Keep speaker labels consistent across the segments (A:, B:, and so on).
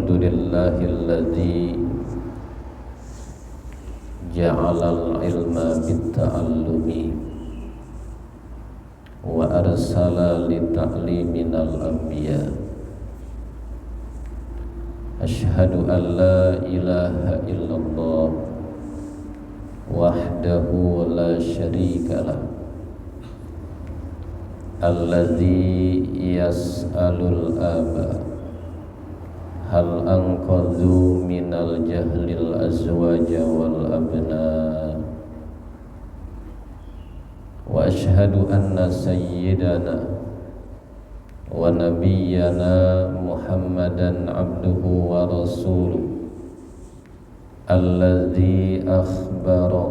A: Alhamdulillahilladzi ja'alal ilma bitta'allumi wa arsala lita'liminal anbiya. Ashhadu an la ilaha illallah wahdahu la syarika lah, alladzi yas'alul aba hal anqadhu minal jahlil azwaja wal abna. Wa ashhadu anna sayyidana wa nabiyyana Muhammadan abduhu wa rasuluh alladzi akhbara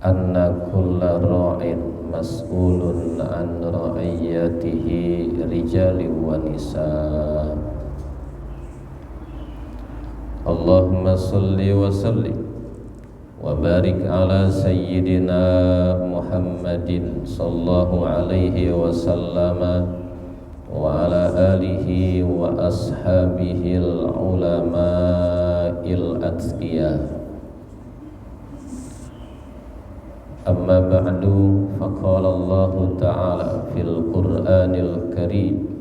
A: anna kulla ra'in mas'ulun an ra'iyatihi rijali wa nisa. Allahumma salli wa sallim wa barik ala sayyidina Muhammadin sallallahu alaihi wasallama wa ala alihi wa ashabihi al-ulama'il atqiyah. Amma ba'du, faqala Allah ta'ala fil Qur'anil Karim,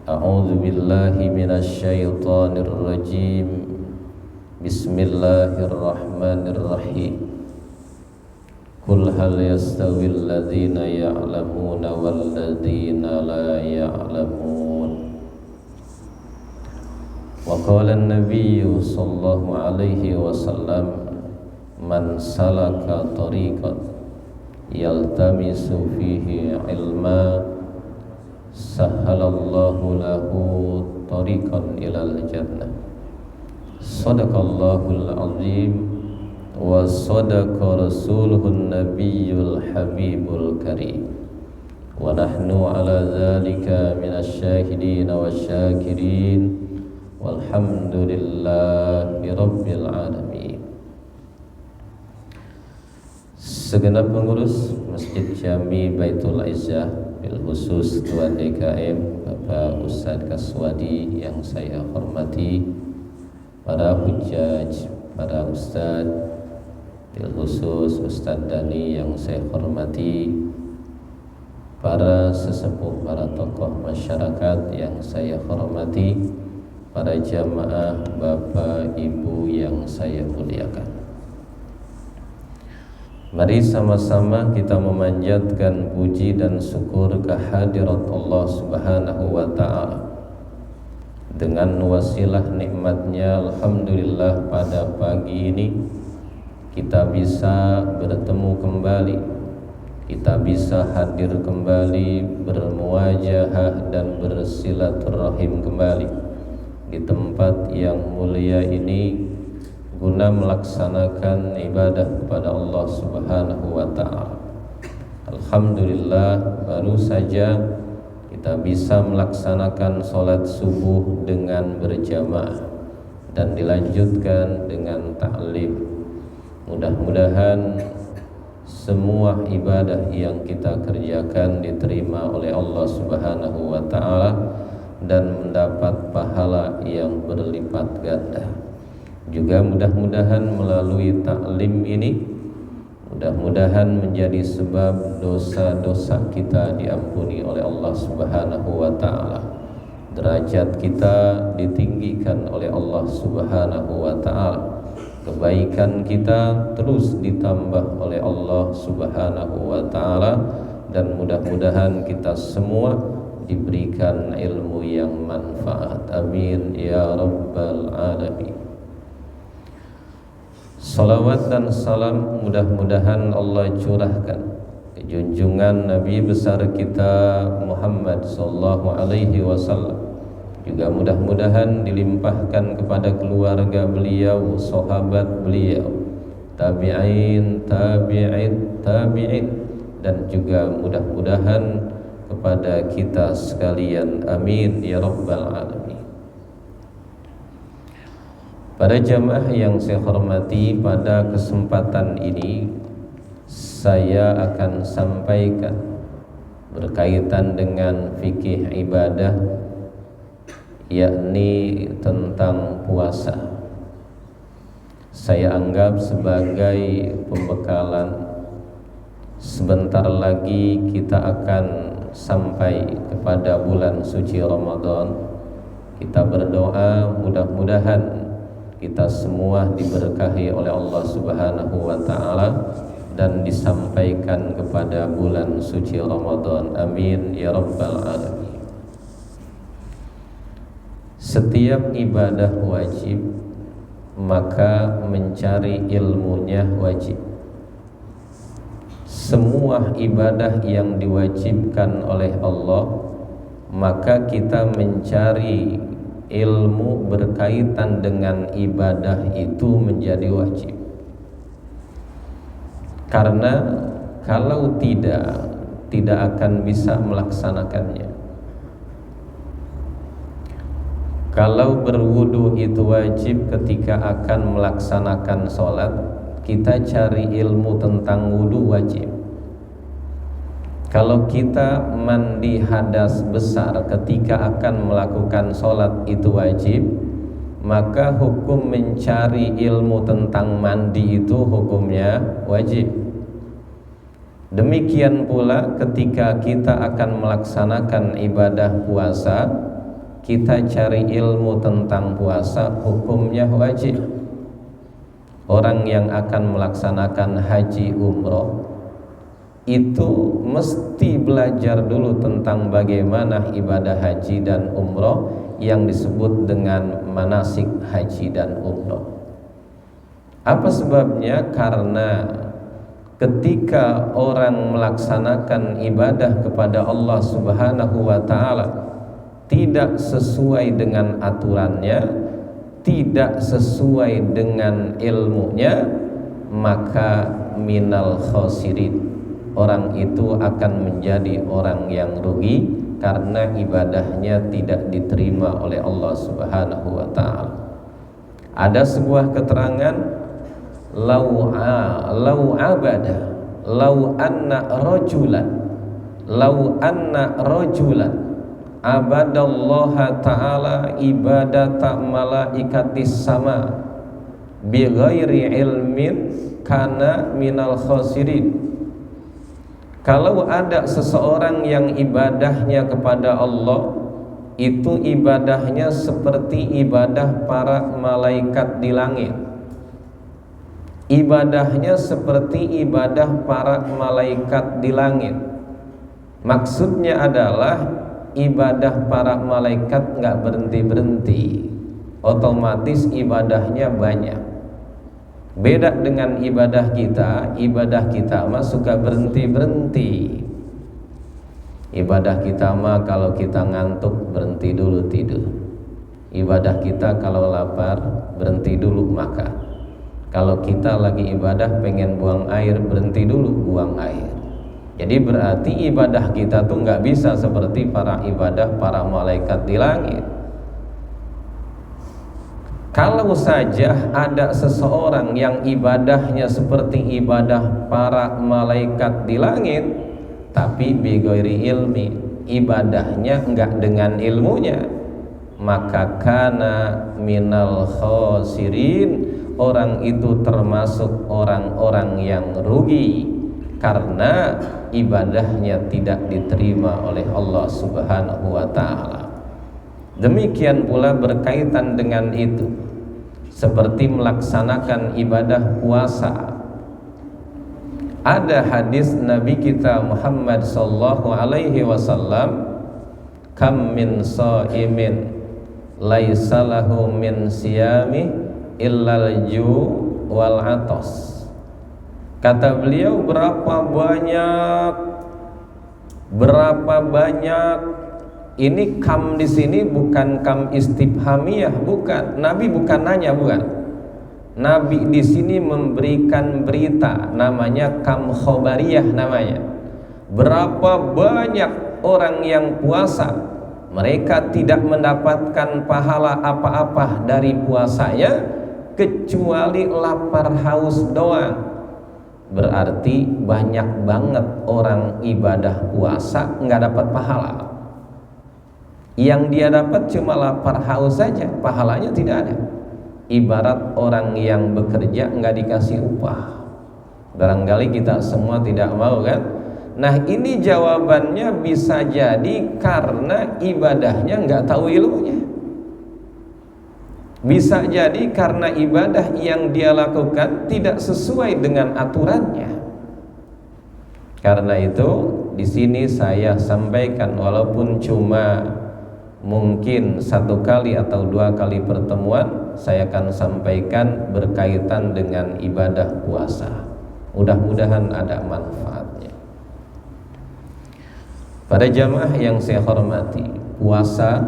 A: a'udzu billahi minasy syaithanir rajim. Bismillahirrahmanirrahim. Qul hal yastawil ladzina ya'lamuna wal ladzina la ya'lamun. Wa qala an-nabiyyu sallallahu alaihi wasallam, man salaka tariqan yaltamisu fihi ilma sahhalallahu lahu tariqan ilal jannah. Sadaqallahul azim wa sadaqa rasuluhun nabiyyul habibul karim. Wa nahnu ala dzalika minasy syahidin wasyakirin walhamdulillahi rabbil alamin. Segenap pengurus Masjid Jami Baitul Izzah, bil khusus Tuan DKM Bapak Ustadz Kaswadi yang saya hormati, para hujjaj, para ustadz, bil khusus Ustadz Dani yang saya hormati, para sesepuh, para tokoh masyarakat yang saya hormati, para jamaah Bapak Ibu yang saya muliakan. Mari sama-sama kita memanjatkan puji dan syukur kehadirat Allah Subhanahu wa ta'ala. Dengan wasilah nikmatnya, alhamdulillah pada pagi ini kita bisa bertemu kembali, kita bisa hadir kembali, bermuajahah dan bersilaturahim kembali di tempat yang mulia ini guna melaksanakan ibadah kepada Allah Subhanahu wa ta'ala. Alhamdulillah, baru saja kita bisa melaksanakan sholat subuh dengan berjamaah dan dilanjutkan dengan ta'lim. Mudah-mudahan semua ibadah yang kita kerjakan diterima oleh Allah Subhanahu wa ta'ala dan mendapat pahala yang berlipat ganda. Juga mudah-mudahan melalui ta'lim ini, mudah-mudahan menjadi sebab dosa-dosa kita diampuni oleh Allah Subhanahu wa ta'ala. Derajat kita ditinggikan oleh Allah Subhanahu wa ta'ala. Kebaikan kita terus ditambah oleh Allah Subhanahu wa ta'ala. Dan mudah-mudahan kita semua diberikan ilmu yang manfaat. Amin ya rabbal alamin. Salawat dan salam mudah-mudahan Allah curahkan ke junjungan Nabi besar kita Muhammad sallallahu alaihi wasallam. Juga mudah-mudahan dilimpahkan kepada keluarga beliau, sahabat beliau, tabi'in, tabi'in, dan juga mudah-mudahan kepada kita sekalian. Amin ya rabbal alamin. Para jamaah yang saya hormati, pada kesempatan ini saya akan sampaikan berkaitan dengan fikih ibadah yakni tentang puasa. Saya anggap sebagai pembekalan. Sebentar lagi kita akan sampai kepada bulan suci Ramadan. Kita berdoa mudah-mudahan kita semua diberkahi oleh Allah Subhanahu wa taala dan disampaikan kepada bulan suci Ramadan. Amin ya rabbal alamin. Setiap ibadah wajib, maka mencari ilmunya wajib. Semua ibadah yang diwajibkan oleh Allah, maka kita mencari ilmu berkaitan dengan ibadah itu menjadi wajib. Karena kalau tidak akan bisa melaksanakannya. Kalau berwudu itu wajib ketika akan melaksanakan sholat, kita cari ilmu tentang wudu wajib. Kalau kita mandi hadas besar ketika akan melakukan sholat itu wajib, maka hukum mencari ilmu tentang mandi itu hukumnya wajib. Demikian pula ketika kita akan melaksanakan ibadah puasa, kita cari ilmu tentang puasa hukumnya wajib. Orang yang akan melaksanakan haji umroh itu mesti belajar dulu tentang bagaimana ibadah haji dan umroh yang disebut dengan manasik haji dan umroh. Apa sebabnya? Karena ketika orang melaksanakan ibadah kepada Allah Subhanahu wa ta'ala tidak sesuai dengan aturannya, tidak sesuai dengan ilmunya, maka minal khosirin, orang itu akan menjadi orang yang rugi karena ibadahnya tidak diterima oleh Allah Subhanahu wa ta'ala. Ada sebuah keterangan, lau anna rajulan abadallaha ta'ala ibadata malaikatis sama bighairi ilmin kana minal khosirin. Kalau ada seseorang yang ibadahnya kepada Allah itu ibadahnya seperti ibadah para malaikat di langit, ibadahnya seperti ibadah para malaikat di langit. Maksudnya adalah ibadah para malaikat nggak berhenti-berhenti, otomatis ibadahnya banyak. Beda dengan ibadah kita mah suka berhenti-berhenti. Ibadah kita mah kalau kita ngantuk berhenti dulu tidur. Ibadah kita kalau lapar berhenti dulu makan. Kalau kita lagi ibadah pengen buang air berhenti dulu buang air. Jadi berarti ibadah kita tuh nggak bisa seperti ibadah para malaikat di langit. Kalau saja ada seseorang yang ibadahnya seperti ibadah para malaikat di langit, tapi bighairi ilmi, ibadahnya enggak dengan ilmunya, maka kana minal khosirin, orang itu termasuk orang-orang yang rugi karena ibadahnya tidak diterima oleh Allah Subhanahu wa ta'ala. Demikian pula berkaitan dengan itu, seperti melaksanakan ibadah puasa. Ada hadis Nabi kita Muhammad sallallahu alaihi wasallam, kam min shaimin laisa lahu min siyami illal ju wal atas. Kata beliau, berapa banyak. Ini kam di sini bukan kam istifhamiyah, bukan. Nabi bukan nanya, bukan. Nabi di sini memberikan berita, namanya kam khobariyah namanya. Berapa banyak orang yang puasa, mereka tidak mendapatkan pahala apa-apa dari puasanya kecuali lapar haus doang. Berarti banyak banget orang ibadah puasa nggak dapat pahala. Yang dia dapat cuma lapar haus saja, pahalanya tidak ada. Ibarat orang yang bekerja nggak dikasih upah. Barangkali kita semua tidak mau kan? Nah, ini jawabannya bisa jadi karena ibadahnya nggak tahu ilmunya. Bisa jadi karena ibadah yang dia lakukan tidak sesuai dengan aturannya. Karena itu di sini saya sampaikan, walaupun cuma mungkin 1 kali atau 2 kali pertemuan, saya akan sampaikan berkaitan dengan ibadah puasa. Mudah-mudahan ada manfaatnya. Para jamaah yang saya hormati, puasa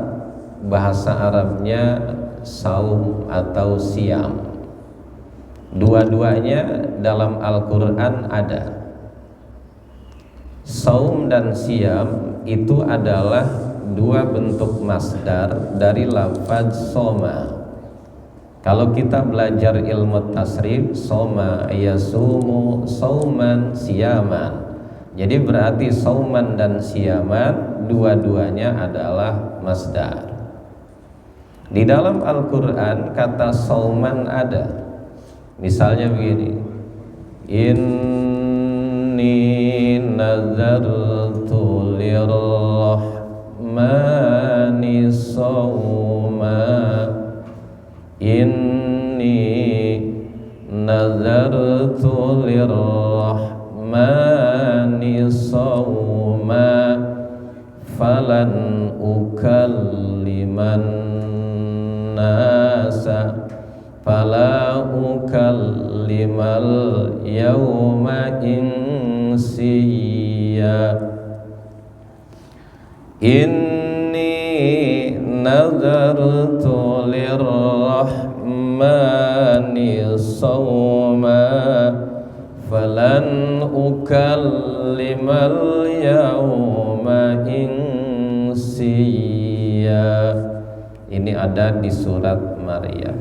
A: bahasa Arabnya saum atau siam. Dua-duanya dalam Al-Quran ada. Saum dan siam itu adalah 2 bentuk masdar dari lafaz soma. Kalau kita belajar ilmu tasrif, soma yasumu sauman siyaman. Jadi berarti sauman dan siyaman dua-duanya adalah masdar. Di dalam Al-Quran kata sauman ada. Misalnya begini, inni nazartu lirrahmani sawma, inni nazartu lirrahmani sawma falan ukalliman nasa fala ukallimal yawma insiya. Inni nazartu lirrahmani sawma falan ukallimal yawma insiya. Ini ada di surat Maryam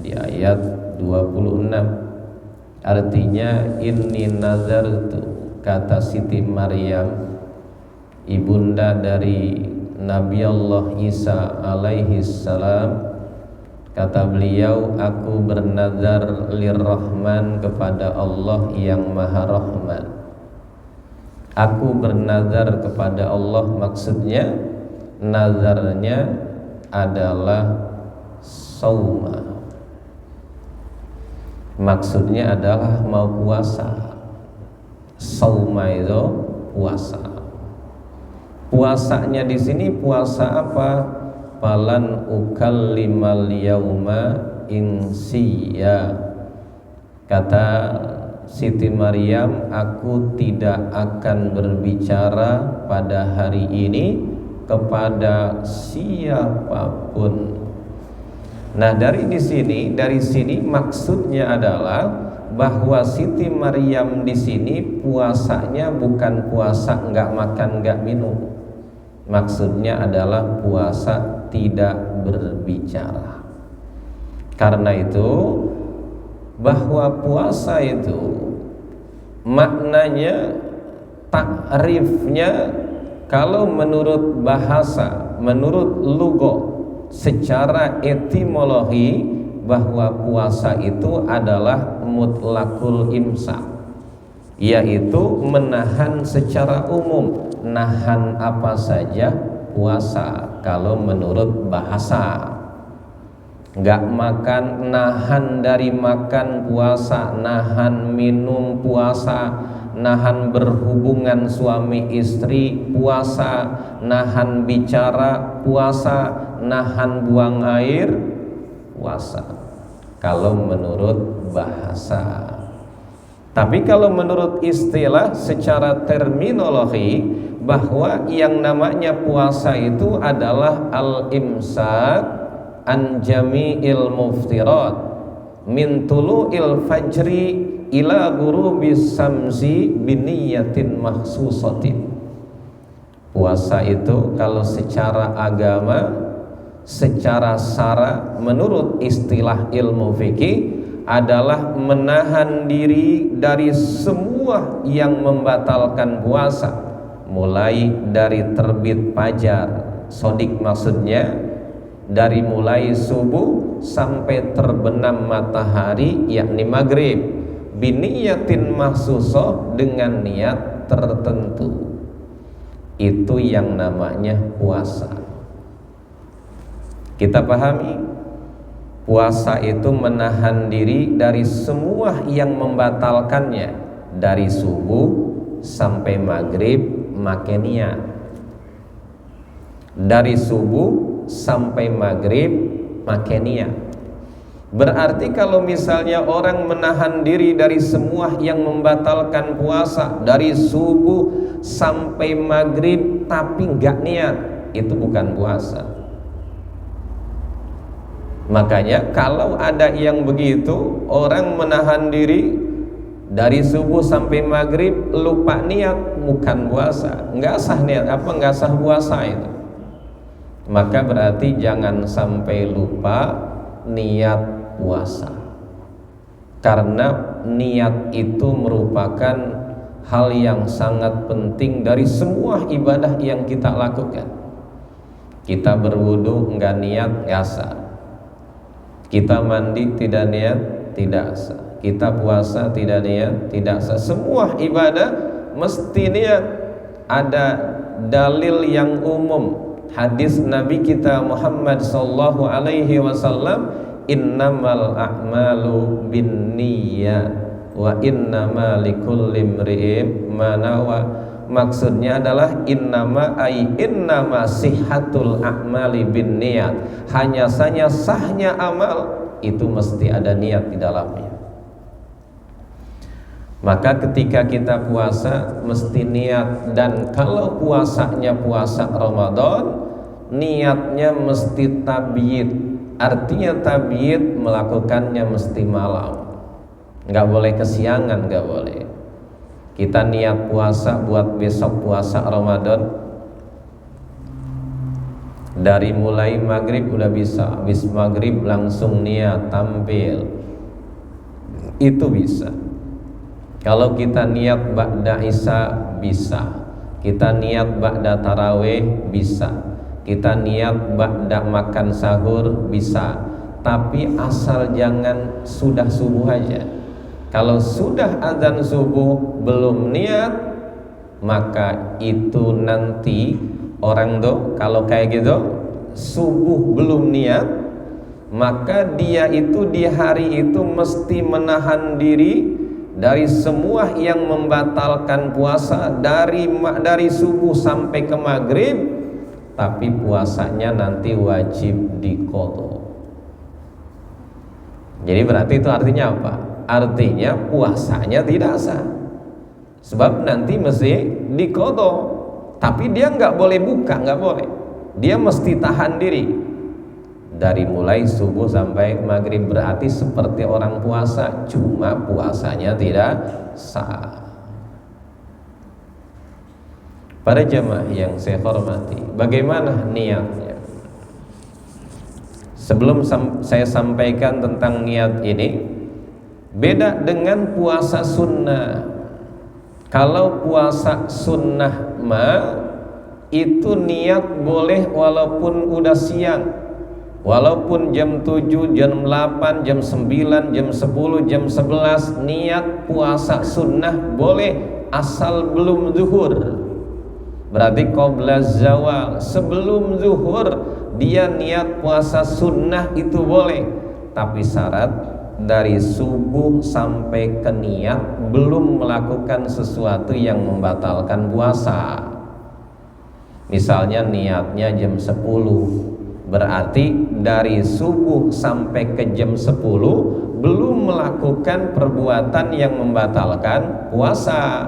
A: di ayat 26. Artinya inni nazartu, kata Siti Maryam, ibunda dari Nabi Allah Isa alaihi salam, kata beliau, aku bernazar lirrahman, kepada Allah yang maha rahman. Aku bernazar kepada Allah, maksudnya nazarnya adalah sauma, maksudnya adalah mau puasa. Sauma itu puasa. Puasanya di sini puasa apa? Falan ukallimal yauma insiya. Kata Siti Maryam, aku tidak akan berbicara pada hari ini kepada siapapun. Nah, dari sini maksudnya adalah bahwa Siti Maryam di sini puasanya bukan puasa enggak makan enggak minum. Maksudnya adalah puasa tidak berbicara. Karena itu bahwa puasa itu maknanya, takrifnya, kalau menurut bahasa, menurut lugah, secara etimologi, bahwa puasa itu adalah mutlakul imsak, yaitu menahan secara umum. Nahan apa saja puasa kalau menurut bahasa. Gak makan, nahan dari makan puasa, nahan minum puasa, nahan berhubungan suami istri puasa, nahan bicara puasa, nahan buang air puasa, kalau menurut bahasa. Tapi kalau menurut istilah secara terminologi, bahwa yang namanya puasa itu adalah al-imsak an jami'il muftirat min tulu'il fajri ila ghurubis samsi biniyatin mahsusatin. Puasa itu kalau secara agama, secara syara, menurut istilah ilmu fikih, adalah menahan diri dari semua yang membatalkan puasa, mulai dari terbit fajar sodik maksudnya dari mulai subuh sampai terbenam matahari, yakni maghrib, biniyatin mahsusoh, dengan niat tertentu. Itu yang namanya puasa. Kita pahami, puasa itu menahan diri dari semua yang membatalkannya. Dari subuh sampai maghrib make niat. Dari subuh sampai maghrib make niat. Berarti kalau misalnya orang menahan diri dari semua yang membatalkan puasa dari subuh sampai maghrib tapi nggak niat, itu bukan puasa. Makanya kalau ada yang begitu, orang menahan diri dari subuh sampai maghrib lupa niat, bukan puasa. Nggak sah niat, apa nggak sah puasa itu. Maka berarti jangan sampai lupa niat puasa, karena niat itu merupakan hal yang sangat penting dari semua ibadah yang kita lakukan. Kita berwudu nggak niat, nggak sah. Kita mandi tidak niat, tidak sah. Kita puasa tidak niat, tidak sah. Semua ibadah mesti niat. Ada dalil yang umum, hadis Nabi kita Muhammad sallallahu alaihi wasallam, innamal a'malu binniyat wa innama likulli imri'in ma nawa. Maksudnya adalah innama sihhatul a'mali binniyat, hanya saja sahnya amal itu mesti ada niat di dalamnya. Maka ketika kita puasa mesti niat, dan kalau puasanya puasa Ramadan, niatnya mesti tabyid. Artinya tabyid melakukannya mesti malam, nggak boleh kesiangan, nggak boleh. Kita niat puasa buat besok puasa Ramadan, dari mulai maghrib udah bisa, habis maghrib langsung niat tampil, itu bisa. Kalau kita niat ba'da isya bisa, kita niat ba'da tarawih bisa, kita niat ba'da makan sahur bisa. Tapi asal jangan sudah subuh aja. Kalau sudah azan subuh belum niat, maka itu nanti orang tuh kalau kayak gitu subuh belum niat, maka dia itu di hari itu mesti menahan diri dari semua yang membatalkan puasa dari subuh sampai ke maghrib, tapi puasanya nanti wajib diqadha. Jadi berarti itu artinya apa? Artinya puasanya tidak sah, sebab nanti mesti diqadha. Tapi dia nggak boleh buka, nggak boleh. Dia mesti tahan diri dari mulai subuh sampai maghrib. Berarti seperti orang puasa, cuma puasanya tidak sah. Para jamaah yang saya hormati, bagaimana niatnya? Sebelum saya sampaikan tentang niat ini, beda dengan puasa sunnah. Kalau puasa sunnah itu niat boleh walaupun udah siang, walaupun jam 7, jam 8, jam 9, jam 10, jam 11, niat puasa sunnah boleh asal belum zuhur. Berarti qabla zawal, sebelum zuhur dia niat puasa sunnah itu boleh. Tapi syarat dari subuh sampai ke niat belum melakukan sesuatu yang membatalkan puasa. Misalnya niatnya jam 10, berarti dari subuh sampai ke jam 10 belum melakukan perbuatan yang membatalkan puasa.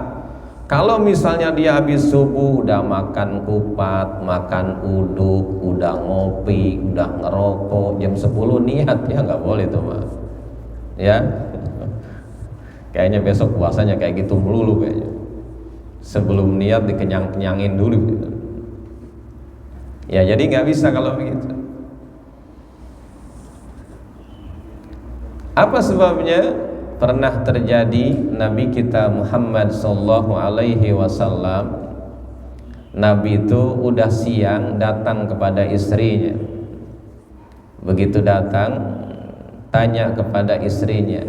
A: Kalau misalnya dia habis subuh udah makan kupat, makan uduk, udah ngopi, udah ngerokok, jam 10 niat, ya nggak boleh tuh Mas. Ya, kayaknya besok puasanya kayak gitu melulu kayaknya. Sebelum niat dikenyang-kenyangin dulu gitu. Ya jadi nggak bisa kalau begitu. Apa sebabnya? Pernah terjadi Nabi kita Muhammad sallallahu alaihi wasallam Nabi itu udah siang datang kepada istrinya. Begitu datang, tanya kepada istrinya,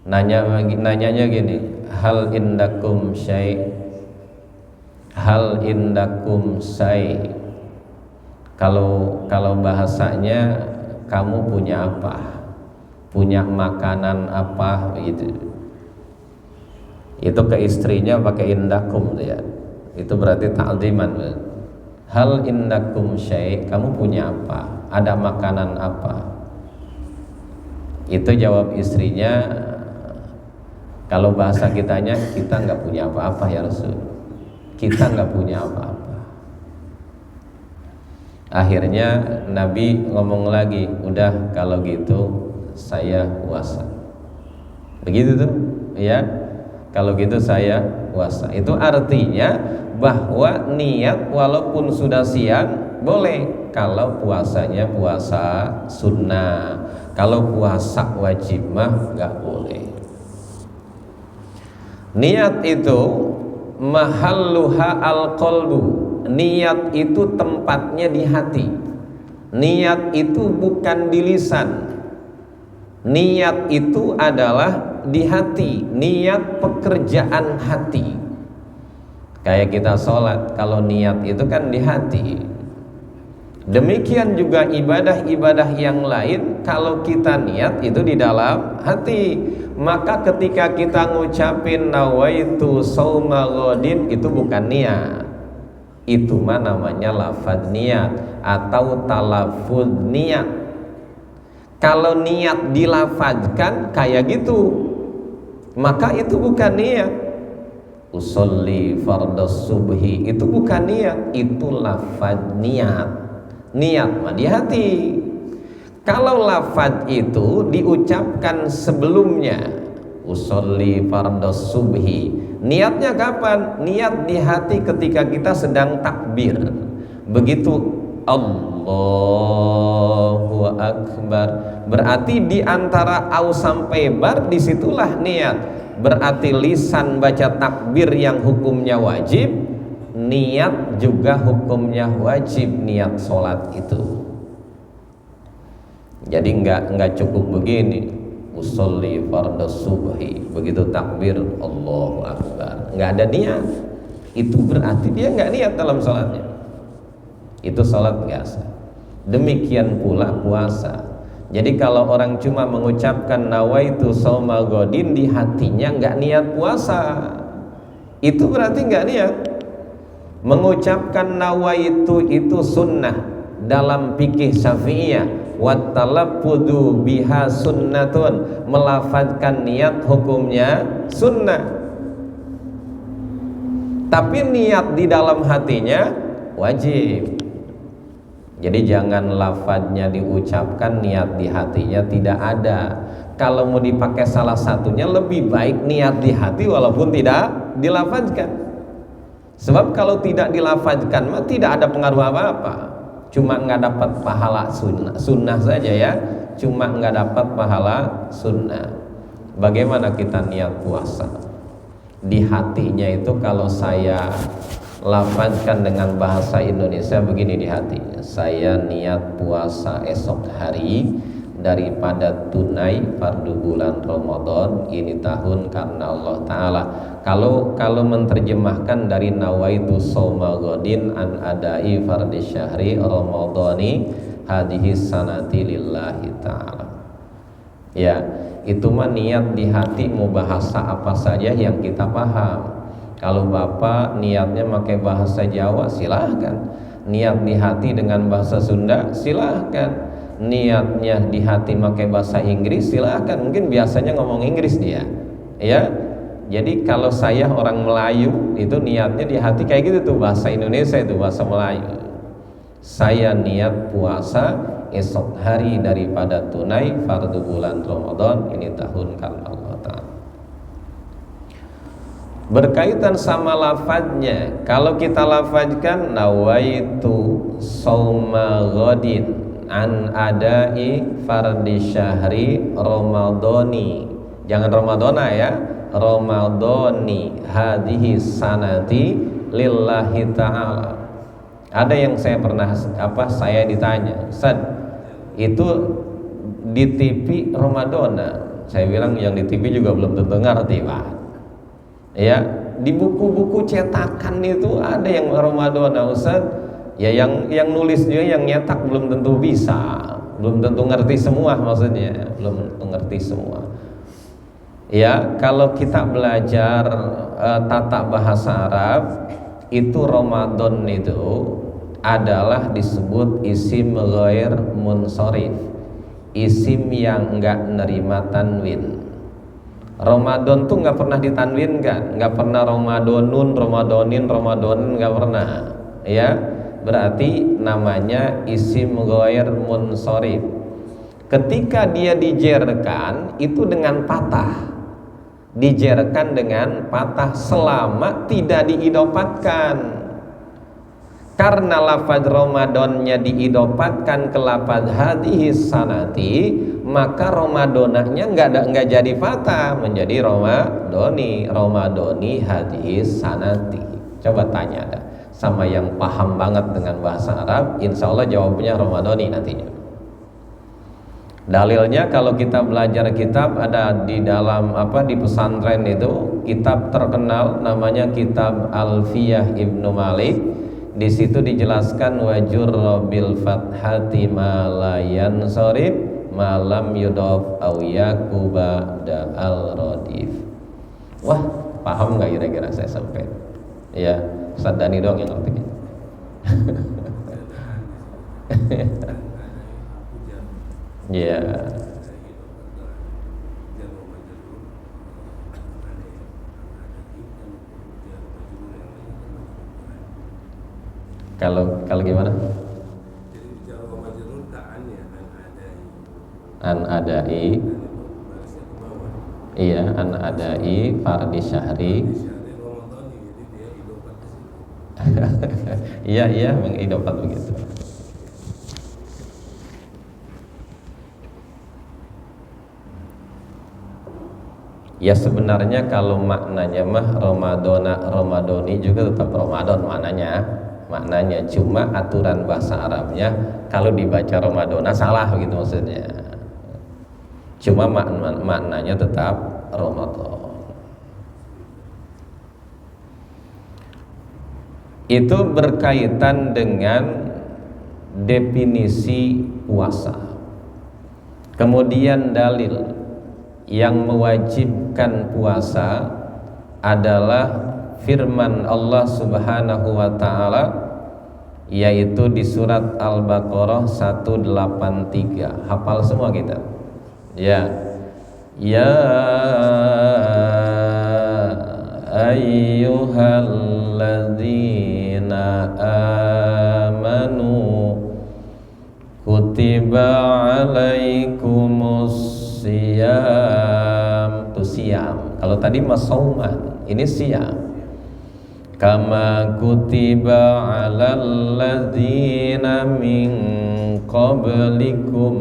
A: nanyanya gini, hal indakum syai', hal indakum syai'. Kalau bahasanya, kamu punya apa? Punya makanan apa? Begitu. Itu ke istrinya pakai indakum ya. Itu berarti ta'ziman. Hal indakum syai', kamu punya apa? Ada makanan apa? Itu jawab istrinya, kalau bahasa kitanya, kita nggak punya apa-apa ya Rasul. Kita nggak punya apa-apa. Akhirnya Nabi ngomong lagi, udah kalau gitu saya puasa. Begitu tuh, ya. Kalau gitu saya puasa. Itu artinya bahwa niat walaupun sudah siang boleh kalau puasanya puasa sunnah. Kalau puasa wajib mah nggak boleh. Niat itu mahalluha al-qalbu. Niat itu tempatnya di hati. Niat itu bukan di lisan. Niat itu adalah di hati. Niat pekerjaan hati. Kayak kita sholat, kalau niat itu kan di hati. Demikian juga ibadah-ibadah yang lain, kalau kita niat itu di dalam hati. Maka ketika kita ngucapin nawaitu shauma ghadin, itu bukan niat. Itu mah namanya lafaz niat atau talaffuz niat. Kalau niat dilafazkan kayak gitu, maka itu bukan niat. Usolli fardhas subhi, itu bukan niat, itu lafaz niat. Niat mah di hati. Kalau lafaz itu diucapkan sebelumnya, usolli fardhas subhi, niatnya kapan? Niat di hati ketika kita sedang takbir. Begitu Allahu Akbar, berarti di antara au sampai bar disitulah niat. Berarti lisan baca takbir yang hukumnya wajib, niat juga hukumnya wajib, niat sholat itu. Jadi nggak cukup begini, usolli fardhas subhi, begitu takbir Allahu Akbar nggak ada niat, itu berarti dia nggak niat dalam sholatnya. Itu sholat nggak sah. Demikian pula puasa. Jadi kalau orang cuma mengucapkan nawaitu shauma ghadin di hatinya nggak niat puasa, itu berarti nggak niat. Mengucapkan nawaitu itu sunnah dalam fikih Syafi'iyah. Wat talaffudu biha sunnatun, melafazkan niat hukumnya sunnah. Tapi niat di dalam hatinya wajib. Jadi jangan lafadznya diucapkan, niat di hatinya tidak ada. Kalau mau dipakai salah satunya, lebih baik niat di hati walaupun tidak dilafadzkan. Sebab kalau tidak dilafadzkan mah tidak ada pengaruh apa-apa. Cuma nggak dapat pahala sunnah saja ya. Cuma nggak dapat pahala sunnah. Bagaimana kita niat puasa? Di hatinya itu kalau saya lafazkan dengan bahasa Indonesia begini di hatinya, saya niat puasa esok hari daripada tunai fardu bulan Ramadan ini tahun karena Allah Ta'ala. Kalau menerjemahkan dari nawaitu shauma ghadin an adai fardhi syahri ramadhani hadhihi sanati lillahi ta'ala. Ya, itu mah niat di hati, mau bahasa apa saja yang kita paham. Kalau Bapak niatnya pakai bahasa Jawa, silahkan. Niat di hati dengan bahasa Sunda, silahkan. Niatnya di hati pakai bahasa Inggris, silahkan. Mungkin biasanya ngomong Inggris dia, ya. Jadi kalau saya orang Melayu, itu niatnya di hati kayak gitu tuh, bahasa Indonesia itu bahasa Melayu. Saya niat puasa esok hari daripada tunai fardu bulan Ramadan ini tahun karena Allah Ta'ala. Berkaitan sama lafadznya, kalau kita lafadzkan nawaitu shauma ghadin an adai fardhi syahri ramadhani, jangan ramadhana ya, ramadhani hadhihi sanati lillahi ta'ala. Ada yang saya pernah saya ditanya, Ustaz, itu di TV Ramadona. Saya bilang yang di TV juga belum tentu ngerti, Pak. Ya, di buku-buku cetakan itu ada yang Ramadona, Ustaz. Ya yang nulis juga, yang nyetak belum tentu bisa, belum tentu ngerti semua, maksudnya belum tentu ngerti semua. Ya, kalau kita belajar tata bahasa Arab, itu Ramadan itu adalah disebut isim ghair munsharif, isim yang enggak nerima tanwin. Ramadan tuh nggak pernah ditanwinkan, nggak pernah Ramadanun, Ramadanin, Ramadan, nggak pernah. Ya, berarti namanya isim ghair munsharif. Ketika dia dijerkan itu dengan patah, dijerkan dengan patah selama tidak diidopatkan. Karena lafaz Ramadannya diidopatkan ke lafaz hadhihi sanati, maka Ramadonahnya nggak jadi patah, menjadi Ramadoni hadhihi sanati. Coba tanya dah sama yang paham banget dengan bahasa Arab, insya Allah jawabnya Ramadoni nantinya. Dalilnya kalau kita belajar kitab, ada di dalam di pesantren itu kitab terkenal namanya kitab Alfiyah Ibnu Malik. Di situ dijelaskan wajur bil fathati ma la yansharif ma lam yudaf aw yakuba da al radif. Wah, paham nggak kira-kira saya sampai? Ya, Ustaz Dani doang yang ngerti. Ya. Kalau gimana? An adai. Iya, an adai fardi syahri. Iya, mengidopat begitu. Ya sebenarnya kalau maknanya mah Ramadoni juga tetap Ramadan maknanya, cuma aturan bahasa Arabnya kalau dibaca Ramadona salah gitu maksudnya. Cuma maknanya tetap Ramadan. Itu berkaitan dengan definisi puasa. Kemudian dalil yang mewajibkan puasa adalah firman Allah Subhanahu wa taala, yaitu di surat Al-Baqarah 183. Hafal semua kita? Ya. Ya ayyuhalladzina amanu kutiba alaikumus siyam. Itu siyam. Kalau tadi masauman, ini siyam. Kama kutiba alal ladzina min qablikum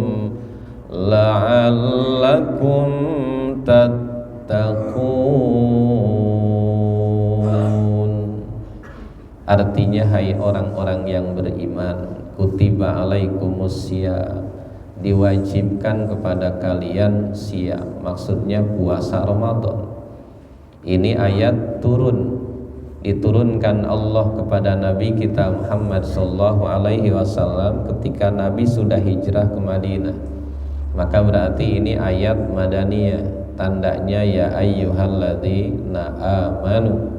A: la'allakum tattaqun. Artinya, hai orang-orang yang beriman, kutiba alaikumus siyam, diwajibkan kepada kalian siyam, maksudnya puasa Ramadan. Ini ayat diturunkan Allah kepada Nabi kita Muhammad sallallahu alaihi wasallam ketika Nabi sudah hijrah ke Madinah. Maka berarti ini ayat madaniyah, tandanya ya ayyuhalladzina amanu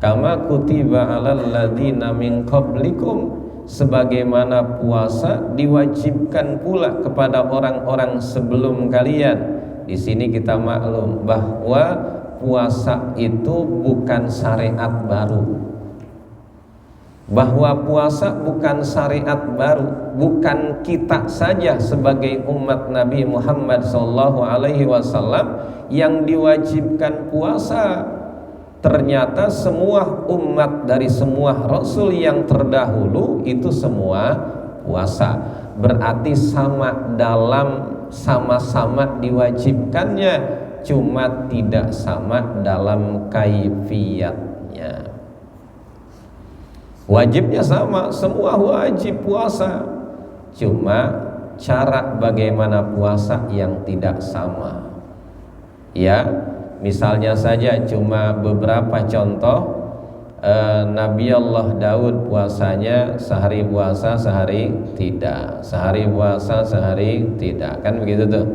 A: kama kutiba alal ladzina min qablikum, sebagaimana puasa diwajibkan pula kepada orang-orang sebelum kalian. Di sini kita maklum bahwa puasa itu bukan syariat baru. Bahwa puasa bukan syariat baru, bukan kita saja sebagai umat Nabi Muhammad SAW yang diwajibkan puasa. Ternyata semua umat dari semua rasul yang terdahulu itu semua puasa. Berarti sama-sama diwajibkannya, cuma tidak sama dalam kaifiyatnya. Wajibnya sama, semua wajib puasa. Cuma cara bagaimana puasa yang tidak sama. Ya, misalnya saja cuma beberapa contoh. Nabi Allah Daud puasanya sehari puasa sehari tidak, sehari puasa sehari tidak, kan begitu tuh.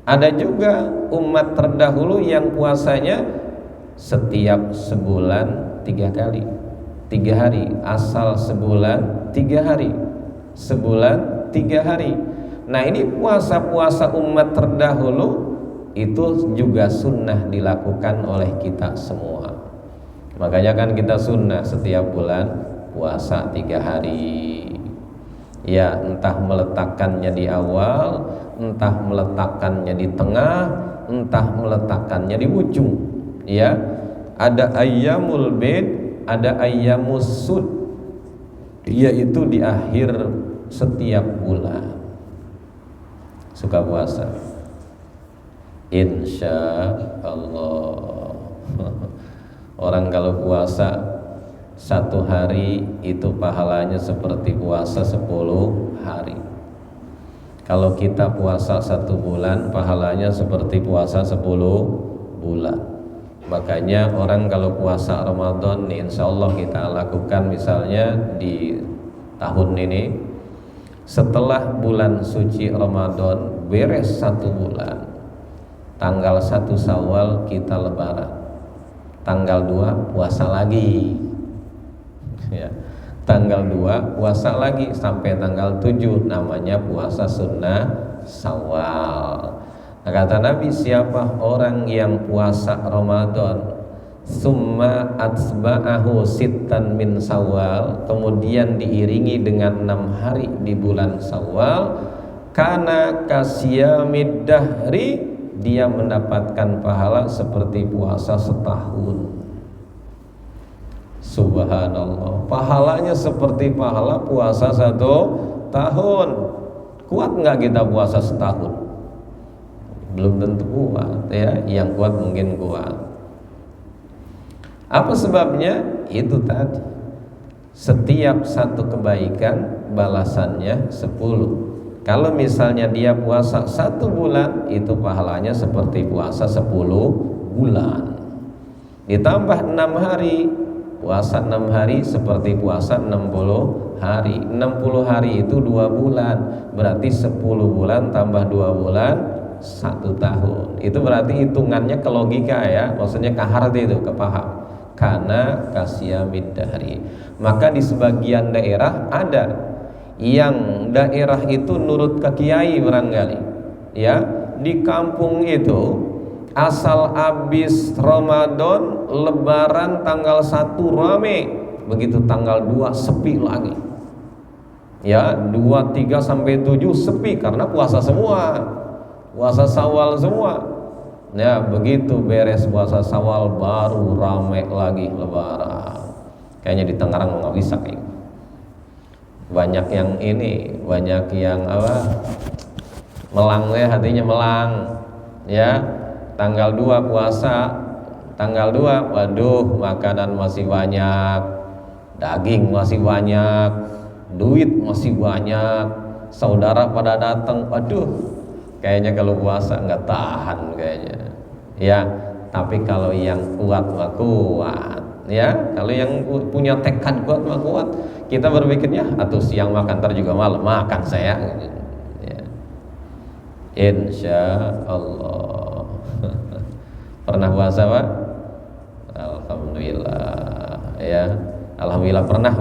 A: Ada juga umat terdahulu yang puasanya setiap sebulan 3 kali, 3 hari, asal sebulan 3 hari, sebulan 3 hari. Nah, ini puasa-puasa umat terdahulu itu juga sunnah dilakukan oleh kita semua. Makanya kan kita sunnah setiap bulan puasa 3 hari. Ya, entah meletakkannya di awal, entah meletakkannya di tengah, entah meletakkannya di ujung. Ya, ada ayyamul bid, ada ayyamus sud, yaitu di akhir setiap bulan. Suka puasa? Insya Allah. Orang kalau puasa 1 hari itu pahalanya seperti puasa 10 hari. Kalau kita puasa 1 bulan, pahalanya seperti puasa 10 bulan. Makanya orang kalau puasa Ramadan nih, insya Allah kita lakukan misalnya di tahun ini, setelah bulan suci Ramadan beres 1 bulan, tanggal 1 Syawal kita lebaran, tanggal 2 puasa lagi, ya, tanggal 2 puasa lagi sampai tanggal 7, namanya puasa sunnah Syawal. Nah, kata Nabi, siapa orang yang puasa Ramadan summa atsba'ahu sittan min Syawal, kemudian diiringi dengan 6 hari di bulan Syawal, kana kasyamid dahri, dia mendapatkan pahala seperti puasa setahun. Subhanallah, pahalanya seperti pahala puasa 1 tahun. Kuat nggak kita puasa setahun? Belum tentu kuat, ya. Yang kuat mungkin kuat. Apa sebabnya? Itu tadi, setiap 1 kebaikan balasannya 10. Kalau misalnya dia puasa 1 bulan, itu pahalanya seperti puasa 10 bulan. Ditambah 6 hari, puasa 6 hari seperti puasa 60 hari. 60 hari itu 2 bulan, berarti 10 bulan tambah 2 bulan 1 tahun. Itu berarti hitungannya ke logika, ya, maksudnya ke hati itu, ke paham. Karena kasyamid dahri. Maka di sebagian daerah ada yang daerah itu nurut ke kiai barangkali, ya, di kampung itu asal habis Ramadan lebaran tanggal 1 rame, begitu tanggal 2 sepi lagi, ya, 2, 3 sampai 7 sepi karena puasa semua, puasa Syawal semua. Ya, begitu beres puasa Syawal baru rame lagi lebaran. Kayaknya di Tangerang nggak bisa kayak gitu. Banyak yang ini, banyak yang apa, melang, ya, hatinya melang, ya. Tanggal 2 puasa, tanggal 2, waduh, makanan masih banyak, daging masih banyak, duit masih banyak, saudara pada datang, waduh, kayaknya kalau puasa nggak tahan kayaknya, ya. Tapi kalau yang kuat mah kuat, ya. Kalau yang punya tekad kuat mah kuat. Kita berpikirnya, atau siang makan, ntar juga malam makan saya, ya. Insya Allah. Pernah puasa, Pak? Alhamdulillah, ya. Alhamdulillah pernah.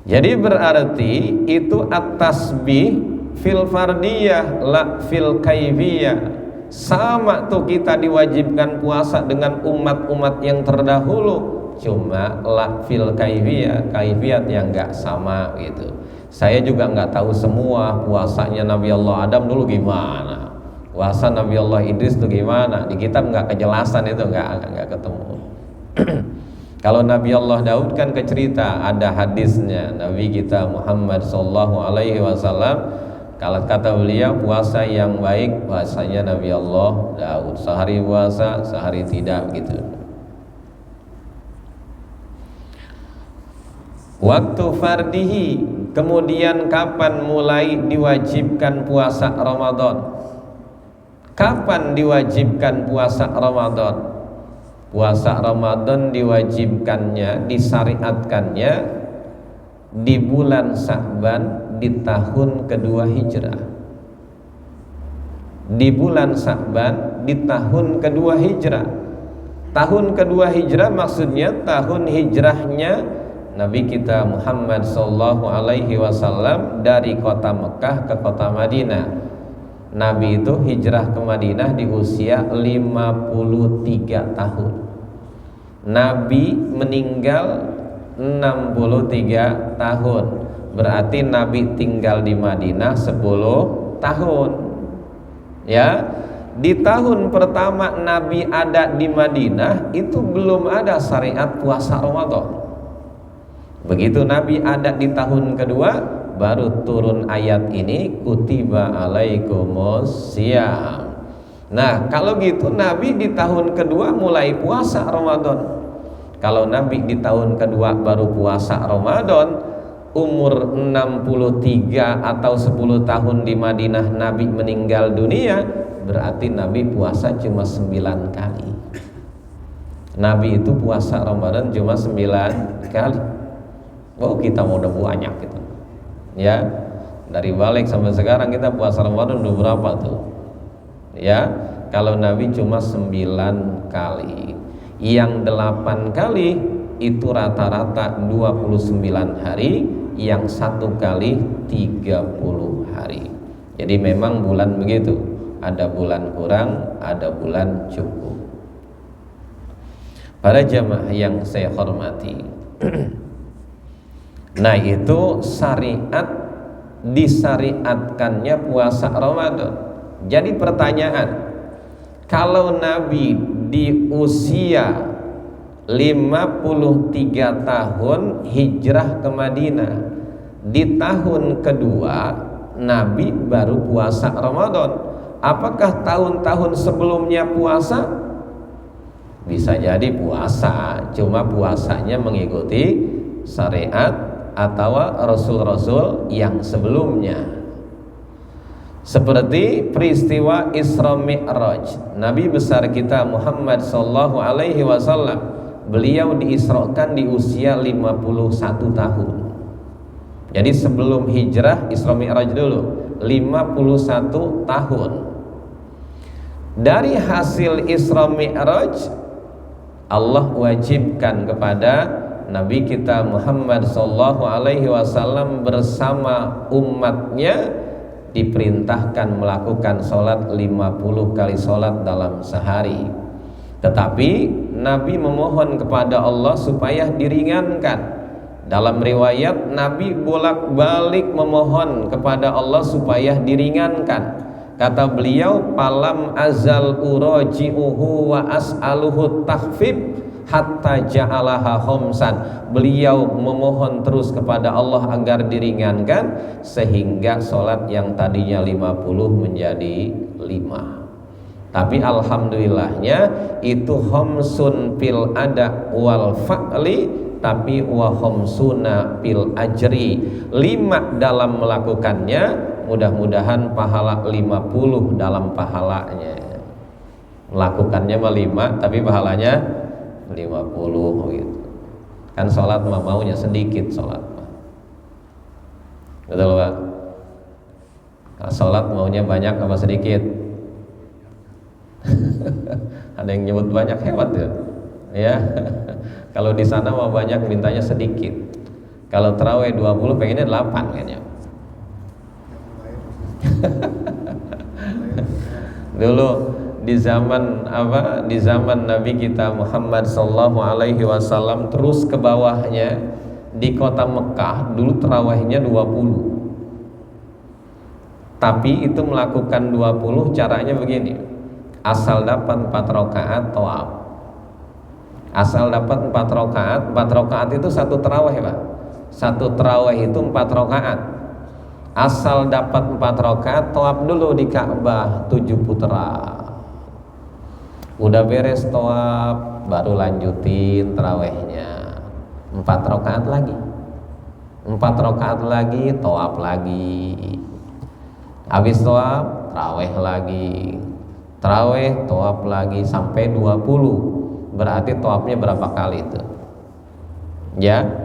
A: Jadi berarti itu at-tasbih fil fardiyah la fil kaifiyah. Sama tuh, kita diwajibkan puasa dengan umat-umat yang terdahulu, cuma la fil kaifiyah, kaifiyat yang enggak sama gitu. Saya juga enggak tahu semua puasanya Nabi Allah Adam dulu gimana, puasa Nabi Allah Idris itu gimana. Di kitab enggak kejelasan itu, enggak ketemu. Kalau Nabi Allah Daud kan kecerita, ada hadisnya Nabi kita Muhammad sallallahu alaihi wasallam. Kalau kata beliau, puasa yang baik puasanya Nabi Allah Daud, sehari puasa sehari tidak gitu. Waktu fardihi, kemudian kapan mulai diwajibkan puasa Ramadan? Kapan diwajibkan puasa Ramadan? Puasa Ramadan diwajibkannya, disyariatkannya di bulan Sya'ban di tahun kedua Hijrah. Di bulan Sya'ban di tahun kedua Hijrah. Tahun kedua Hijrah maksudnya tahun hijrahnya Nabi kita Muhammad sallallahu alaihi wasallam dari kota Mekah ke kota Madinah. Nabi itu hijrah ke Madinah di usia 53 tahun. Nabi meninggal 63 tahun. Berarti Nabi tinggal di Madinah 10 tahun. Ya, di tahun pertama Nabi ada di Madinah itu belum ada syariat puasa Ramadan. Begitu Nabi ada di tahun kedua baru turun ayat ini, kutiba alaikumus syiyam. Nah, kalau gitu Nabi di tahun kedua mulai puasa Ramadan. Kalau Nabi di tahun kedua baru puasa Ramadan, umur 63 atau 10 tahun di Madinah Nabi meninggal dunia, berarti Nabi puasa cuma 9 kali. Nabi itu puasa Ramadan cuma 9 kali. Oh, kita mau udah banyak gitu. Ya, dari balik sampai sekarang kita puasa Ramadan udah berapa tuh? Ya, kalau Nabi cuma 9 kali. Yang 8 kali itu rata-rata 29 hari, yang 1 kali 30 hari. Jadi memang bulan begitu, ada bulan kurang, ada bulan cukup. Para jamaah yang saya hormati, nah itu syariat, disyariatkannya puasa Ramadan. Jadi pertanyaan, kalau Nabi di usia 53 tahun hijrah ke Madinah, di tahun kedua Nabi baru puasa Ramadan, apakah tahun-tahun sebelumnya puasa? Bisa jadi puasa, cuma puasanya mengikuti syariat atau rasul-rasul yang sebelumnya. Seperti peristiwa Isra Mi'raj, Nabi besar kita Muhammad sallallahu alaihi wasallam, beliau diisrakan di usia 51 tahun. Jadi sebelum hijrah Isra Mi'raj dulu 51 tahun. Dari hasil Isra Mi'raj Allah wajibkan kepada Nabi kita Muhammad sallallahu alaihi wasallam bersama umatnya diperintahkan melakukan sholat 50 kali sholat dalam sehari. Tetapi Nabi memohon kepada Allah supaya diringankan. Dalam riwayat Nabi bolak-balik memohon kepada Allah supaya diringankan. Kata beliau, "Palam azal uraji'uhu wa as'aluhu takhfif hatta ja'alaha khomsan." Beliau memohon terus kepada Allah agar diringankan sehingga sholat yang tadinya 50 menjadi 5. Tapi alhamdulillahnya itu khomsun fil ada wal fa'li, tapi wa khomsuna fil ajri, 5 dalam melakukannya, mudah-mudahan pahala 50 dalam pahalanya. Melakukannya mah 5 tapi pahalanya 50 gitu. Kan sholat mah maunya sedikit sholat mah. Betul Pak? Nah, sholat maunya banyak apa sedikit? Ada yang nyebut banyak, hebat ya. Ya. Kalau di sana mah banyak, mintanya sedikit. Kalau tarawih 20 pengennya 8 kayaknya. Dulu di zaman apa? Di zaman Nabi kita Muhammad sallallahu alaihi wasallam terus ke bawahnya di kota Mekah dulu tarawihnya 20. Tapi itu melakukan 20 caranya begini. Asal dapat 4 rakaat tawaf. Asal dapat 4 rakaat, 4 rakaat itu satu tarawih, Pak. Satu tarawih itu 4 rakaat. Asal dapat 4 rakaat, tawaf dulu di Ka'bah 7 putaran. Udah beres tawaf, baru lanjutin tarawihnya 4 rakaat lagi. 4 rakaat lagi, tawaf lagi. Habis tawaf, tarawih lagi. Tarawih, tawaf lagi sampai 20. Berarti tawafnya berapa kali itu? Ya.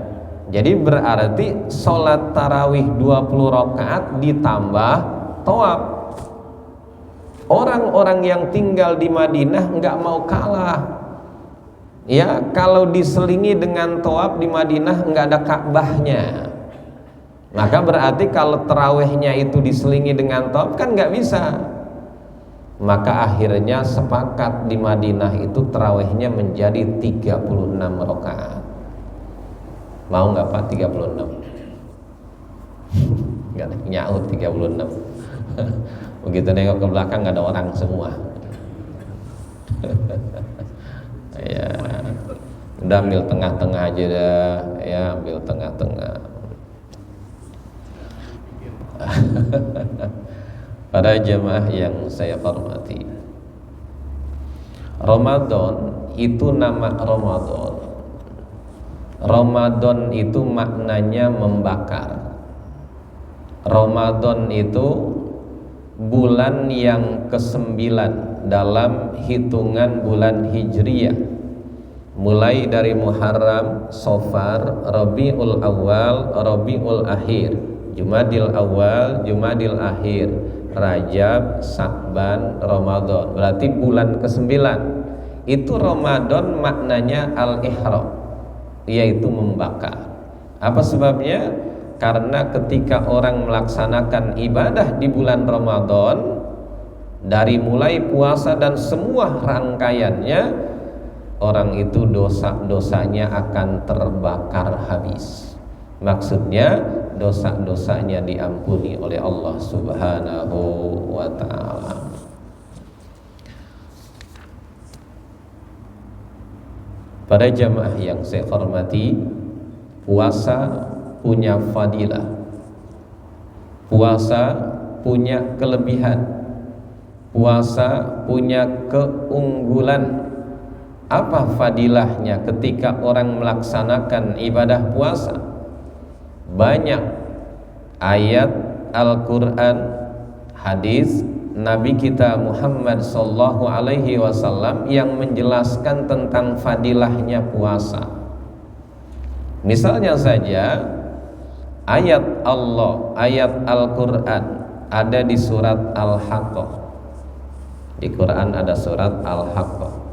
A: Jadi berarti sholat tarawih 20 rakaat ditambah tawaf. Orang-orang yang tinggal di Madinah nggak mau kalah. Ya, kalau diselingi dengan tawaf di Madinah nggak ada Ka'bahnya. Maka berarti kalau tarawihnya itu diselingi dengan tawaf kan nggak bisa. Maka akhirnya sepakat di Madinah itu tarawihnya menjadi 36 rakaat. Mau nggak Pak 36? Nggak ada, nyaut 36. Begitu nengok ke belakang nggak ada orang semua. Ya, udah ambil tengah-tengah aja dah, ya ambil tengah-tengah. Para jemaah yang saya hormati, Ramadan itu nama Ramadan. Ramadan itu maknanya membakar. Ramadan itu bulan yang ke-9 dalam hitungan bulan Hijriyah, mulai dari Muharram, Safar, Rabiul Awal, Rabiul Akhir, Jumadil Awal, Jumadil Akhir, Rajab, Sya'ban, Ramadan. Berarti bulan ke-9. Itu Ramadan maknanya al-ihram, yaitu membakar. Apa sebabnya? Karena ketika orang melaksanakan ibadah di bulan Ramadan, dari mulai puasa dan semua rangkaiannya, orang itu dosa-dosanya akan terbakar habis. Maksudnya dosa-dosanya diampuni oleh Allah Subhanahu wa ta'ala. Para jamaah yang saya hormati, puasa punya fadilah. Puasa punya kelebihan. Puasa punya keunggulan. Apa fadilahnya ketika orang melaksanakan ibadah puasa? Banyak ayat Al-Quran, hadis Nabi kita Muhammad sallallahu alaihi wasallam yang menjelaskan tentang fadilahnya puasa. Misalnya saja ayat Allah, ayat Al-Quran ada di surat Al-Haqqah. Di Quran ada surat Al-Haqqah.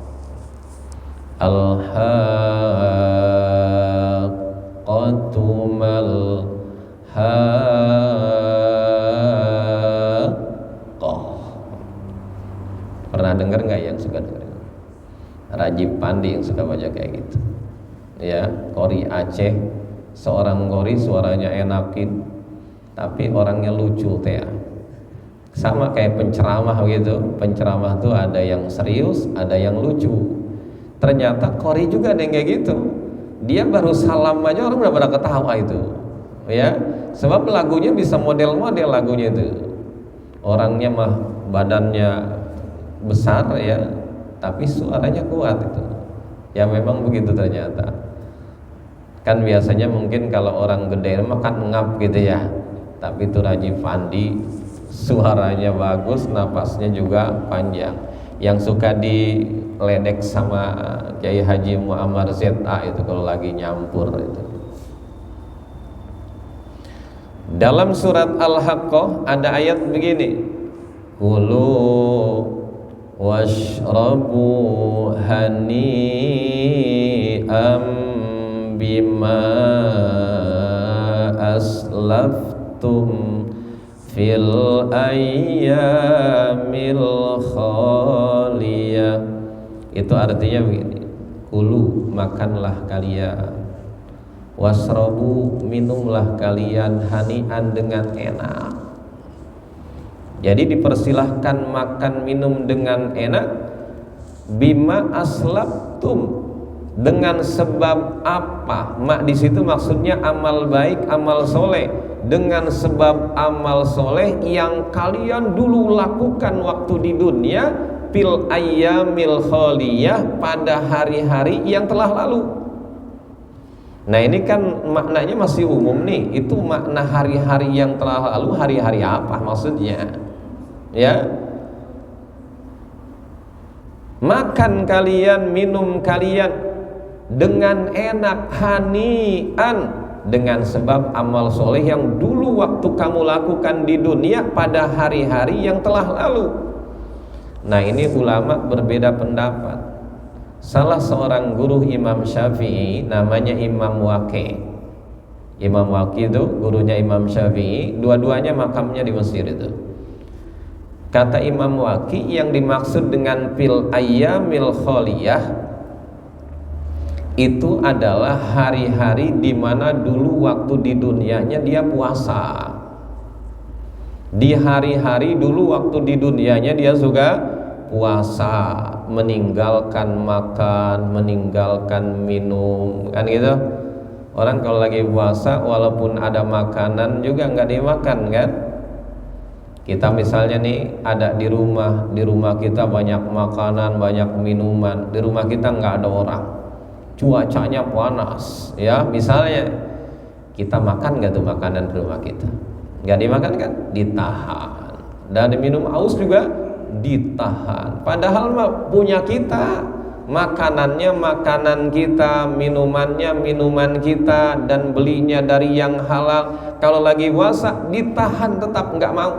A: Al-Haqqatu mal-Haqqah. Pernah dengar nggak yang suka dengar? Rajib Pandi yang suka baca kayak gitu. Ya, Qori Aceh, seorang Qori suaranya enakin, tapi orangnya lucu teh. Sama kayak penceramah gitu. Penceramah tuh ada yang serius, ada yang lucu. Ternyata Qori juga ada yang kayak gitu. Dia baru salam aja orang udah pada ketawa itu. Ya, sebab lagunya bisa model-model lagunya itu. Orangnya mah badannya besar ya, tapi suaranya kuat itu. Ya memang begitu ternyata. Kan biasanya mungkin kalau orang gede makan ngap gitu ya. Tapi itu Rajib Pandi suaranya bagus, napasnya juga panjang. Yang suka diledek sama Kiai Haji Muammar ZA itu kalau lagi nyampur itu. Dalam surat Al-Haqqah ada ayat begini. Kulu washrabu hani'am bima aslaftum fil ayyamil khaliyah. Itu artinya begini. Kulu, makanlah kalian, wasrobu, minumlah kalian, hani'an, dengan enak. Jadi dipersilahkan makan minum dengan enak. Bima aslaftum, dengan sebab apa? Mak di situ maksudnya amal baik, amal soleh. Dengan sebab amal soleh yang kalian dulu lakukan waktu di dunia, fil ayyamil khaliyah, pada hari-hari yang telah lalu. Nah ini kan maknanya masih umum nih. Itu makna hari-hari yang telah lalu. Hari-hari apa maksudnya? Ya, makan kalian, minum kalian dengan enak, hanian, dengan sebab amal soleh yang dulu waktu kamu lakukan di dunia pada hari-hari yang telah lalu. Nah ini ulama berbeda pendapat. Salah seorang guru Imam Syafi'i namanya Imam Waqi'. Imam Waqi' itu gurunya Imam Syafi'i, dua-duanya makamnya di Mesir itu. Kata Imam Waqi' yang dimaksud dengan fil ayyamil khaliyah itu adalah hari-hari di mana dulu waktu di dunianya dia puasa. Di hari-hari dulu waktu di dunianya dia juga puasa, meninggalkan makan, meninggalkan minum, kan gitu. Orang kalau lagi puasa walaupun ada makanan juga nggak dimakan kan. Kita misalnya nih ada di rumah kita banyak makanan, banyak minuman, di rumah kita nggak ada orang, cuacanya panas, ya misalnya kita makan nggak tuh makanan di rumah kita? Nggak dimakan kan? Ditahan. Dan minum aus juga ditahan. Padahal punya kita, makanannya makanan kita, minumannya minuman kita, dan belinya dari yang halal. Kalau lagi puasa ditahan, tetap nggak mau.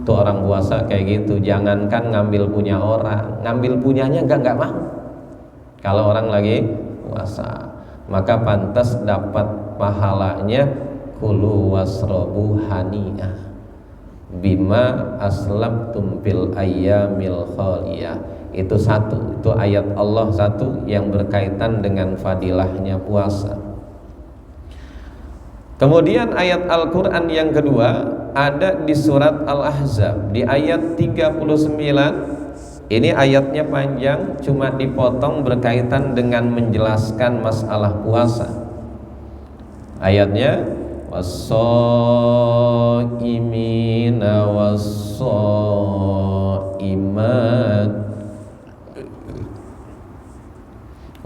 A: Tuh orang puasa kayak gitu. Jangankan ngambil punya orang, ngambil punyanya nggak mau. Kalau orang lagi puasa, maka pantas dapat pahalanya kulu wasrobu hani'ah bima aslabtum fil ayyamil khaliyah. Itu satu, itu ayat Allah satu yang berkaitan dengan fadilahnya puasa. Kemudian ayat Al-Quran yang kedua ada di surat Al-Ahzab di ayat 39. Ini ayatnya panjang, cuma dipotong berkaitan dengan menjelaskan masalah puasa. Ayatnya was-shaimina was-shaimat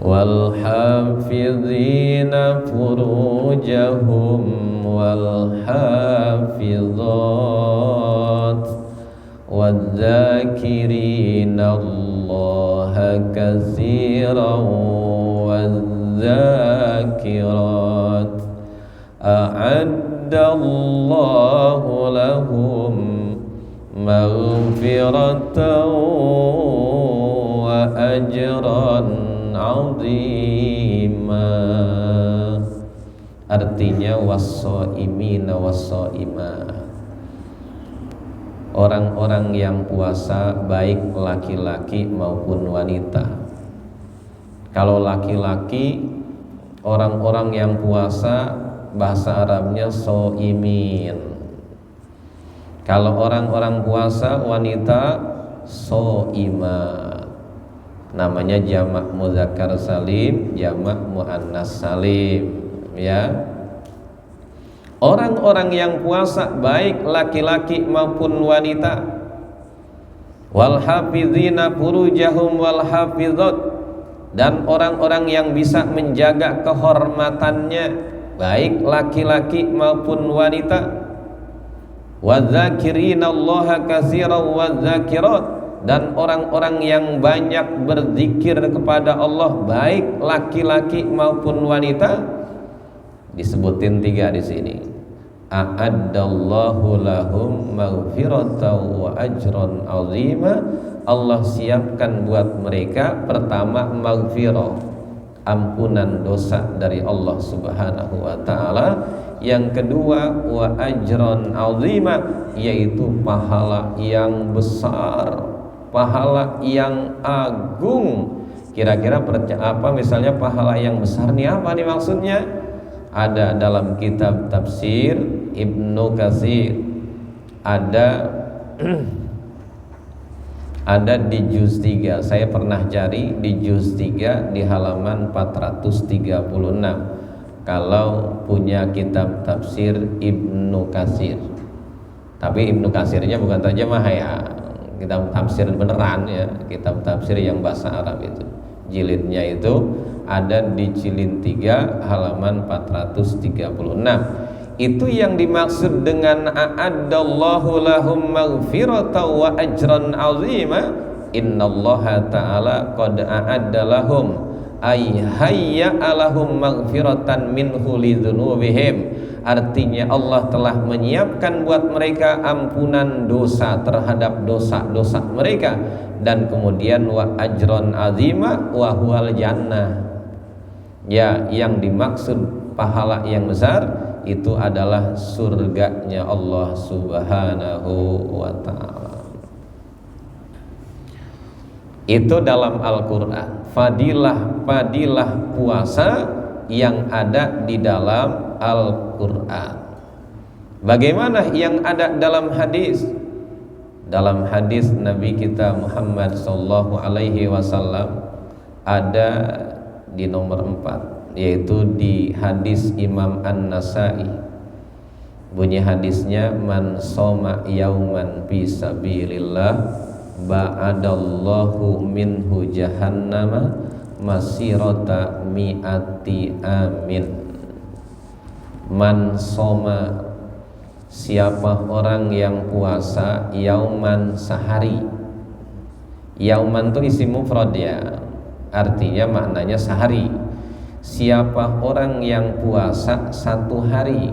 A: wal hafizina furujahum wal hafizat wadh-dhakirina Allaha katsiran wadh-dhakirat a'addallahu lahum maghfiratan wa ajran 'azima. Artinya was-shaimina was-shaimat, orang-orang yang puasa baik laki-laki maupun wanita. Kalau laki-laki, orang-orang yang puasa bahasa Arabnya shaimin. Kalau orang-orang puasa wanita shaimat. Namanya jamak mudzakkar salim, jamak muannas salim, ya. Orang-orang yang puasa baik laki-laki maupun wanita. Wal hafizina furujahum wal hafizat, dan orang-orang yang bisa menjaga kehormatannya baik laki-laki maupun wanita. Wadzakirina Allaha katsiran wadzakirat, dan orang-orang yang banyak berzikir kepada Allah baik laki-laki maupun wanita. Disebutin 3 di sini. A'addallahu lahum maghfiratan wa ajran 'azima. Allah siapkan buat mereka pertama maghfirah, ampunan dosa dari Allah Subhanahu wa taala. Yang kedua wa ajran 'azima, yaitu pahala yang besar, pahala yang agung. Kira-kira apa misalnya pahala yang besar nih, apa nih maksudnya? Ada dalam kitab tafsir Ibnu Katsir, ada ada di juz 3. Saya pernah cari di juz 3 di halaman 436 kalau punya kitab tafsir Ibnu Katsir. Tapi Ibnu Katsirnya bukan terjemah ya, kitab tafsir beneran ya, kitab tafsir yang bahasa Arab itu. Jilidnya itu ada di jilid 3 halaman 436. Itu yang dimaksud dengan a'addallahu lahum maghfiratan wa ajran 'azima. Innallaha ta'ala qad a'adda lahum ay hayya'a lahum maghfiratan minhu lidzunubihim. Artinya Allah telah menyiapkan buat mereka ampunan dosa terhadap dosa-dosa mereka, dan kemudian wa ajron azima wa huwal jannah. Ya, yang dimaksud pahala yang besar itu adalah surganya Allah Subhanahu wa ta'ala. Itu dalam Al-Qur'an. Fadilah puasa yang ada di dalam Al-Qur'an. Bagaimana yang ada dalam hadis? Dalam hadis Nabi kita Muhammad sallallahu alaihi wasallam ada di nomor 4, yaitu di hadis Imam An-Nasai. Bunyi hadisnya, man soma yauman fi sabilillah ba'adallahu minhu jahannama masirata mi'ati amin. Man soma, siapa orang yang puasa yauman sehari. Yauman itu isim mufrad ya, artinya maknanya sehari. Siapa orang yang puasa satu hari,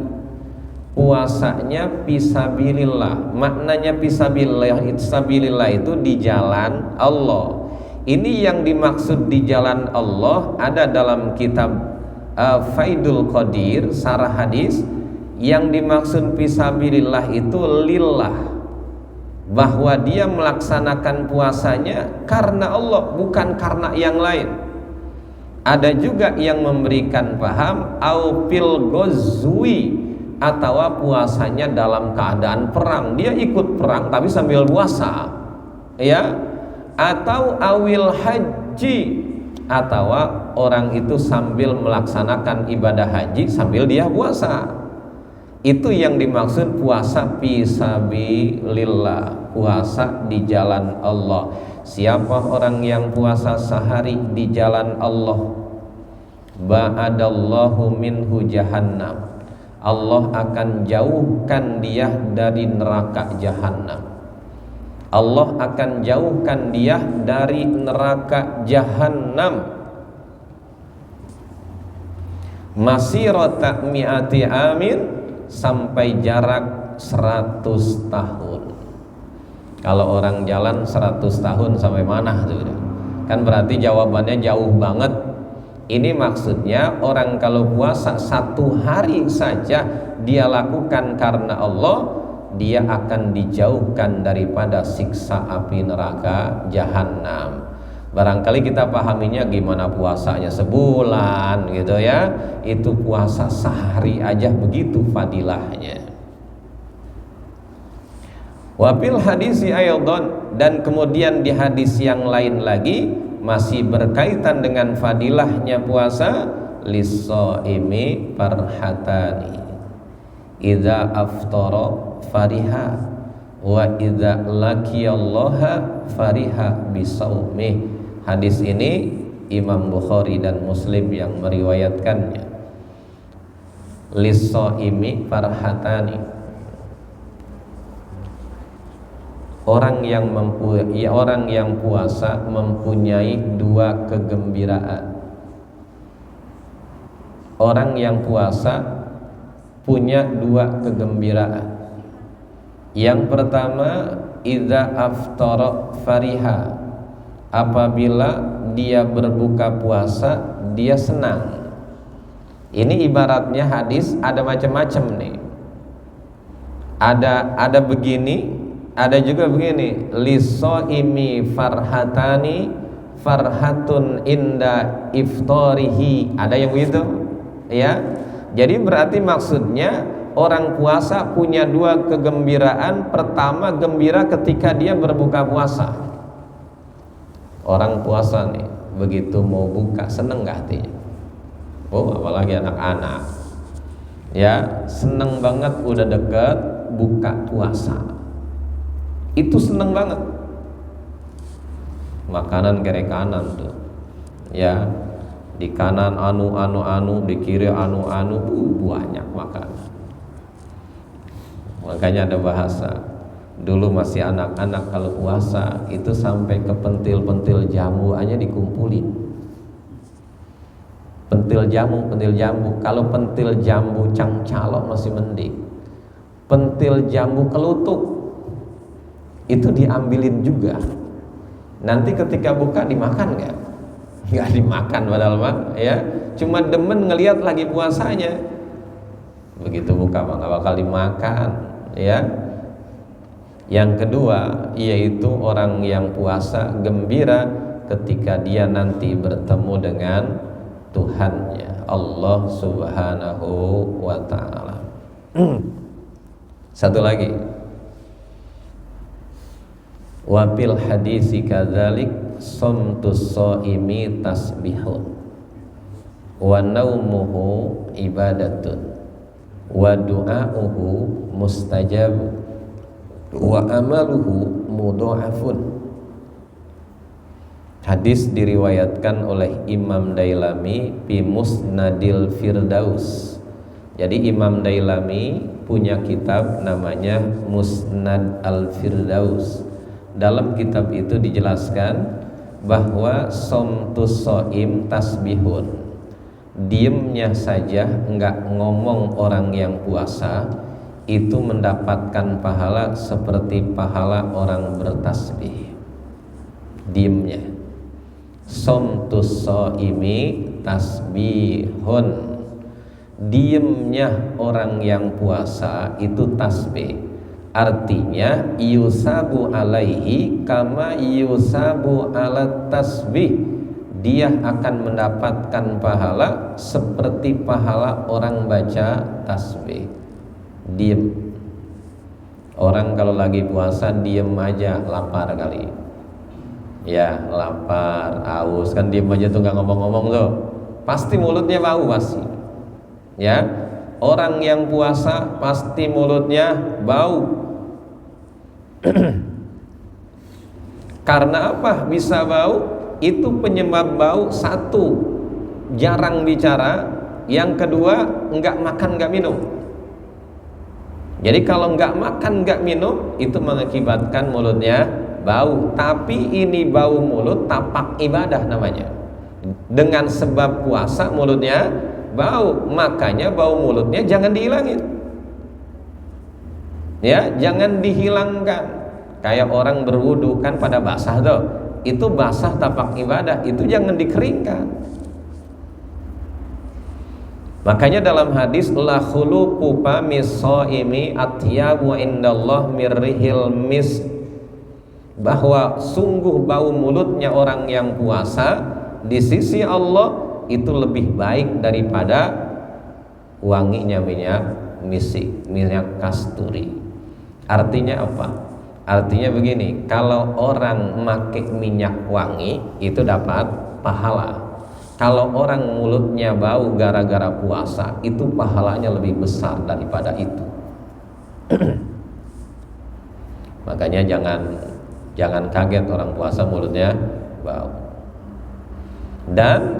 A: puasanya fisabilillah. Maknanya fisabilillah itu di jalan Allah. Ini yang dimaksud di jalan Allah ada dalam kitab Faidul Qadir sarah hadis. Yang dimaksud fisabilillah itu lillah, bahwa dia melaksanakan puasanya karena Allah, bukan karena yang lain. Ada juga yang memberikan paham au fil ghazwi, atau puasanya dalam keadaan perang, dia ikut perang tapi sambil puasa, ya. Atau awil haji, atau orang itu sambil melaksanakan ibadah haji sambil dia puasa. Itu yang dimaksud puasa fisabilillah, puasa di jalan Allah. Siapa orang yang puasa sehari di jalan Allah, ba'adallahu minhu jahannam, Allah akan jauhkan dia dari neraka jahannam. Allah akan jauhkan dia dari neraka jahannam masirata mi'ati amin, sampai jarak 100 tahun. Kalau orang jalan 100 tahun sampai mana tuh? Kan berarti jawabannya jauh banget. Ini maksudnya orang kalau puasa satu hari saja dia lakukan karena Allah, dia akan dijauhkan daripada siksa api neraka jahanam. Barangkali kita pahaminya gimana puasanya sebulan gitu ya. Itu puasa sehari aja begitu fadilahnya. Wafil hadisi aydan, dan kemudian di hadis yang lain lagi masih berkaitan dengan fadilahnya puasa, lis-shaimi farhatani idza aftara fariha wa idza laqiyallaha fariha bisaumih. Hadis ini Imam Bukhari dan Muslim yang meriwayatkannya. Lis-shaimi farhatani, orang yang puasa mempunyai dua kegembiraan. Orang yang puasa punya dua kegembiraan. Yang pertama, idza aftara fariha, apabila dia berbuka puasa dia senang. Ini ibaratnya hadis ada macam-macam nih. Ada begini, ada juga begini. Lis-shaimi farhatani farhatun inda iftarihi. Ada yang begitu, ya. Jadi berarti maksudnya orang puasa punya dua kegembiraan. Pertama, gembira ketika dia berbuka puasa. Orang puasa nih, begitu mau buka seneng gak hatinya? Oh, apalagi anak-anak, ya, seneng banget udah deket buka puasa. Itu seneng banget. Makanan kere kanan tuh, Ya, di kanan anu, di kiri anu, banyak makan. Makanya ada bahasa, dulu masih anak-anak kalau puasa itu sampai ke pentil-pentil jamu aja dikumpulin. Pentil jambu. Kalau pentil jambu cangcalok masih mending. Pentil jambu kelutuk itu diambilin juga. Nanti ketika buka dimakan nggak? Nggak dimakan padahal mah, ya. Cuma demen ngelihat lagi puasanya. Begitu buka mah nggak bakal dimakan, ya. Yang kedua yaitu orang yang puasa gembira ketika dia nanti bertemu dengan Tuhannya, Allah Subhanahu wa ta'ala. Satu lagi, wa fil hadisi kadzalik somtus shaimi tasbihun wa naumuhu ibadatun wa du'auhu mustajab wa amaluhu mudha'afun. Hadis diriwayatkan oleh Imam Dailami fi Musnadil Firdaus. Jadi Imam Dailami punya kitab namanya Musnad al-Firdaus. Dalam kitab itu dijelaskan bahwa somtus shaim tasbihun, diemnya saja enggak ngomong orang yang puasa itu mendapatkan pahala seperti pahala orang bertasbih. Diemnya, somtus shaimi tasbihun, diemnya orang yang puasa itu tasbih. Artinya yusabu alaihi kama yusabu alat tasbih, dia akan mendapatkan pahala seperti pahala orang baca tasbih. Diem. Orang kalau lagi puasa diem aja, lapar kali. Ya, lapar, haus, kan diem aja tuh nggak ngomong-ngomong tuh. Pasti mulutnya bau pasti. Ya, orang yang puasa pasti mulutnya bau. Karena apa bisa bau? Itu penyebab bau satu, jarang bicara. Yang kedua, nggak makan nggak minum. Jadi kalau nggak makan nggak minum itu mengakibatkan mulutnya bau. Tapi ini bau mulut tapak ibadah namanya. Dengan sebab puasa mulutnya bau, makanya bau mulutnya jangan dihilangin. Ya, jangan dihilangkan. Kayak orang berwudu kan pada basah tuh. Itu basah tapak ibadah, itu jangan dikeringkan. Makanya dalam hadis la khuluqu famis shaimi atyabu indallah mirrihil mis, bahwa sungguh bau mulutnya orang yang puasa di sisi Allah itu lebih baik daripada wanginya minyak misik, minyak kasturi. Artinya apa? Artinya begini, kalau orang memakai minyak wangi itu dapat pahala. Kalau orang mulutnya bau gara-gara puasa, itu pahalanya lebih besar daripada itu. Makanya jangan kaget orang puasa mulutnya bau. Dan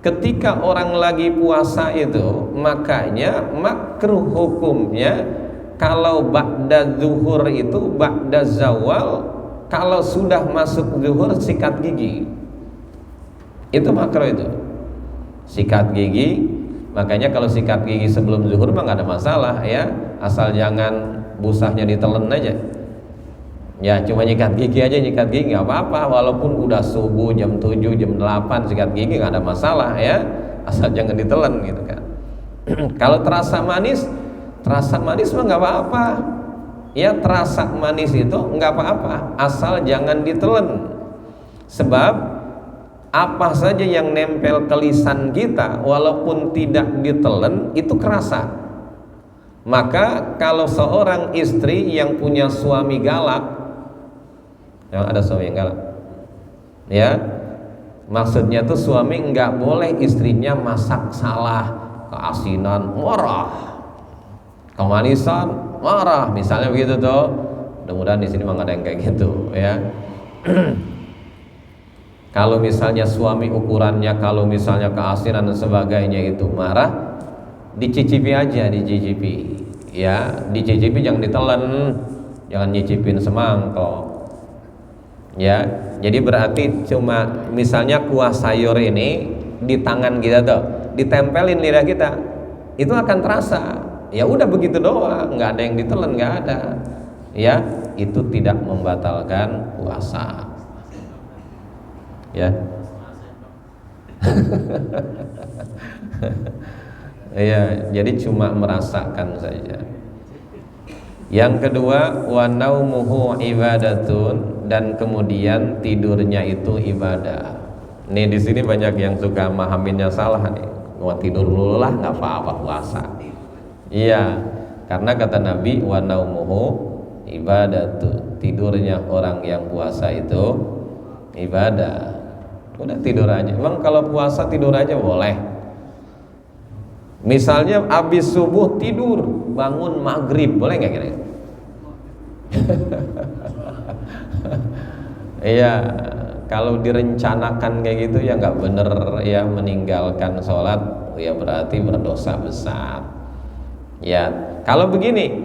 A: ketika orang lagi puasa itu, makanya makruh hukumnya kalau ba'da zuhur itu, ba'da zawal, kalau sudah masuk zuhur sikat gigi. Itu makruh itu. Sikat gigi, makanya kalau sikat gigi sebelum zuhur mah nggak ada masalah ya, asal jangan busahnya ditelan aja. Ya cuma nyikat gigi aja, nyikat gigi nggak apa-apa, walaupun udah subuh jam 7, jam 8 sikat gigi nggak ada masalah ya, asal jangan ditelan gitu kan. Kalau terasa manis mah nggak apa-apa. Ya terasa manis itu nggak apa-apa, asal jangan ditelan. Sebab apa saja yang nempel ke lisan kita walaupun tidak ditelan itu kerasa. Maka kalau seorang istri yang punya suami galak, yang ada suami yang galak, ya maksudnya tuh suami nggak boleh istrinya masak salah, keasinan marah, kemanisan marah, misalnya begitu tuh. Mudah-mudahan di sini mah nggak ada yang kayak gitu ya. Kalau misalnya suami ukurannya, kalau misalnya keasinan dan sebagainya itu marah, dicicipi aja, dicicipi. Ya, dicicipi, jangan ditelan, jangan nyicipin semangkok. Ya, jadi berarti cuma misalnya kuah sayur ini di tangan kita tuh, ditempelin lidah kita, itu akan terasa. Ya udah begitu doang, nggak ada yang ditelan, nggak ada. Ya, itu tidak membatalkan puasa. Ya. Ya, jadi cuma merasakan saja. Yang kedua, wa naumuhu ibadatun, dan kemudian tidurnya itu ibadah. Nih di sini banyak yang suka mahaminnya salah nih. Wah, tidur dulu lah, nggak apa-apa puasa. Iya, karena kata Nabi, wa naumuhu ibadatun, tidurnya orang yang puasa itu ibadah. Udah tidur aja. Emang kalau puasa tidur aja boleh? Misalnya habis subuh tidur, bangun maghrib, boleh nggak kira-kira? Iya, kalau direncanakan kayak gitu ya nggak bener ya, meninggalkan sholat ya berarti berdosa besar. Ya, kalau begini,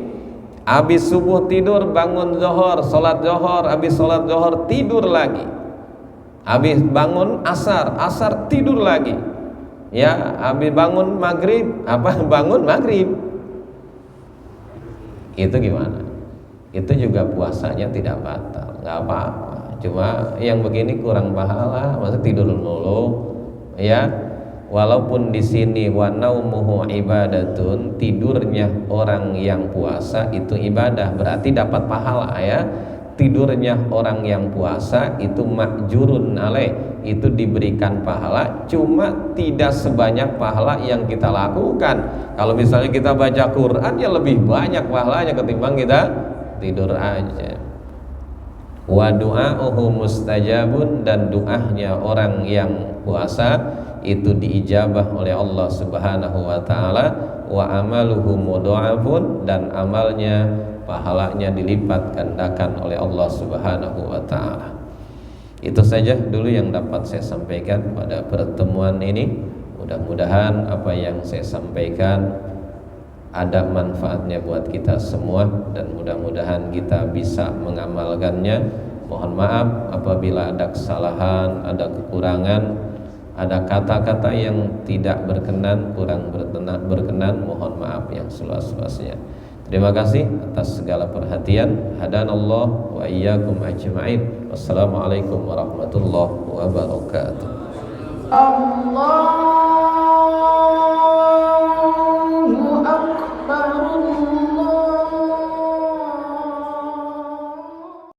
A: habis subuh tidur, bangun zohor, sholat zohor, habis sholat zohor tidur lagi. Habis bangun asar tidur lagi. Ya, habis bangun maghrib, bangun maghrib. Itu gimana? Itu juga puasanya tidak batal, nggak apa-apa. Cuma yang begini kurang pahala, masa tidur dulu. Ya, walaupun di sini wa naumuhu ibadatun, tidurnya orang yang puasa itu ibadah, berarti dapat pahala ya. Tidurnya orang yang puasa itu makjurun alaih, itu diberikan pahala, cuma tidak sebanyak pahala yang kita lakukan. Kalau misalnya kita baca Quran ya lebih banyak pahalanya ketimbang kita tidur aja. Wa du'a'uhu mustajabun, dan doanya orang yang puasa itu diijabah oleh Allah Subhanahu wa taala. Wa amaluhu mudha'afun, dan amalnya, pahalanya dilipat gandakan oleh Allah Subhanahu wa taala. Itu saja dulu yang dapat saya sampaikan pada pertemuan ini. Mudah-mudahan apa yang saya sampaikan ada manfaatnya buat kita semua, dan mudah-mudahan kita bisa mengamalkannya. Mohon maaf apabila ada kesalahan, ada kekurangan, ada kata-kata yang tidak berkenan, kurang berkenan, mohon maaf yang seluas-luasnya. Terima kasih atas segala perhatian. Hadanallah wa iyyakum ajma'in. Wassalamualaikum warahmatullahi wabarakatuh.
B: Allah